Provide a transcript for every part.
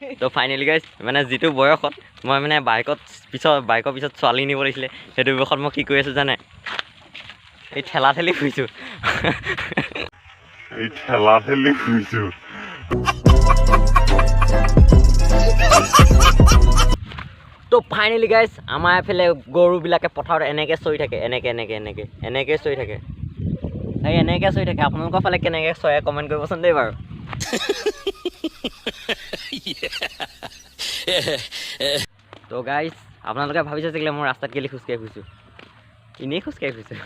তো finally guys মানে যিটো বয়সত মই মানে বাইকৰ পিছত ছোৱালী নিব লাগিছিলে সেইটো বয়সত মই কি কৰি আছোঁ জানে এই ঠেলা ঠেলি ফুৰিছোঁ তো ফাইনেলি গাইজ আমাৰ এফালে গৰুবিলাকে পথাৰত এনেকৈ চৰি থাকে এনেকৈ চৰি থাকে এই এনেকৈ চৰি থাকে আপোনালোকৰ ফালে কেনেকৈ চৰে কমেণ্ট কৰিবচোন দেই বাৰু তো গাইজ আপোনালোকে ভাবিছে চাগে মই ৰাস্তাত কেলি খোজকাঢ়ি ফুৰিছোঁ এনেই খোজকাঢ়ি ফুৰিছোঁ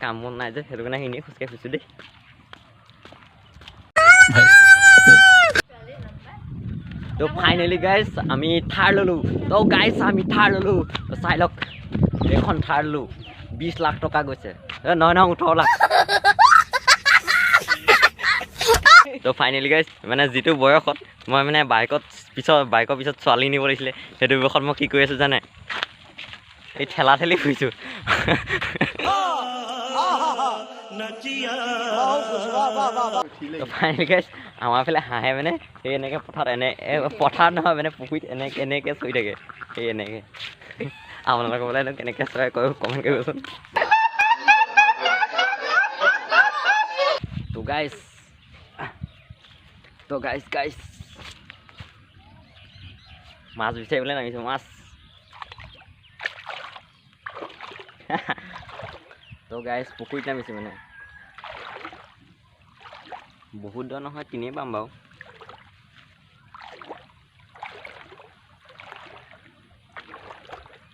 কাম বন নাই যে সেইটো কাৰণে এনেই খোজকাঢ়ি ফুৰিছোঁ দেই তো ফাইনেলি গাইজ আমি থাৰ ল'লোঁ তো গাইজ আমি থাৰ ল'লোঁ চাই লওক এইখন থাৰ ল'লোঁ 20 লাখ টকা গৈছে নহয় 18 লাখ তো ফাইনেলি গাইজ মানে যিটো বয়সত মই মানে বাইকৰ পিছত ছোৱালী নিব লাগিছিলে সেইটো বয়সত মই কি কৰি আছোঁ জানে এই ঠেলা ঠেলি ফুৰিছোঁ ফাইনেলি গাইজ আমাৰ ফালে হাঁহে মানে সেই এনেকৈ পথাৰত নহয় মানে পুখুৰীত এনেকৈ চৰি থাকে সেই এনেকৈ আপোনালোকে বোলে কেনেকৈ চৰাই কৈ কমেণ্ট কৰিবচোন তো গাইজ মাছ বিচাৰিবলৈ নামিছোঁ মাছ তো গাইজ পুখুৰীত নামিছোঁ মানে বহুত দৰ নহয় তিনিয়ে পাম বাৰু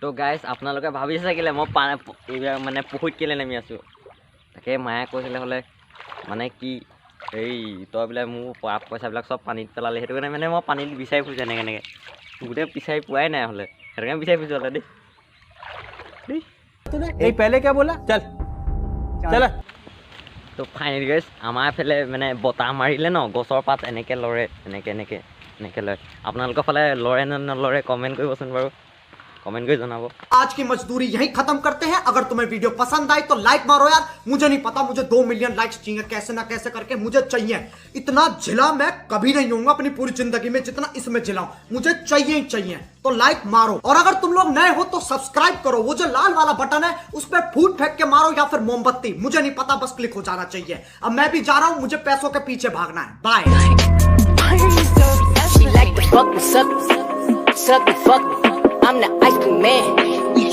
তো গাইজ আপোনালোকে ভাবিছে চাগিলে মই মানে পুখুৰীত কেলৈ নামি আছোঁ তাকে মায়ে কৈছিলে হ'লে মানে কি এই তই বোলে মোৰ পইচাবিলাক চব পানীত পেলালে সেইটো কাৰণে মানে মই পানীত বিচাৰি ফুৰিছোঁ এনেকৈ গোটেই বিচাৰি পোৱাই নাই হ'লে সেইটো কাৰণে বিচাৰি ফুৰিছোঁ হ'লে দেই এই পেলে क्या बोला चल चल তো ফাইনেলি গাইজ আমাৰ এইফালে মানে বতাহ মাৰিলে ন গছৰ পাত এনেকৈ লৰে এনেকৈ লৰে আপোনালোকৰ ফালে লৰে নে নলৰে কমেণ্ট কৰিবচোন বাৰু कमेंट कर जनाबो। आज की मजदूरी यहीं खत्म करते हैं। अगर तुम्हें वीडियो पसंद आई तो लाइक मारो यार, मुझे नहीं पता, मुझे 2 मिलियन लाइक्स चाहिए, कैसे ना कैसे करके मुझे चाहिए। इतना जिला मैं कभी नहीं होऊंगा अपनी पूरी जिंदगी में जितना इसमें जिलाऊं, मुझे चाहिए ही चाहिए। तो लाइक मारो और अगर तुम लोग नए हो तो सब्सक्राइब करो, वो जो लाल वाला बटन है उस पर फूट फेंक के मारो या फिर मोमबत्ती, मुझे नहीं पता, बस क्लिक हो जाना चाहिए। अब मैं भी जा रहा हूं, मुझे पैसों के पीछे भागना है। Bye. I'm the ice cream man.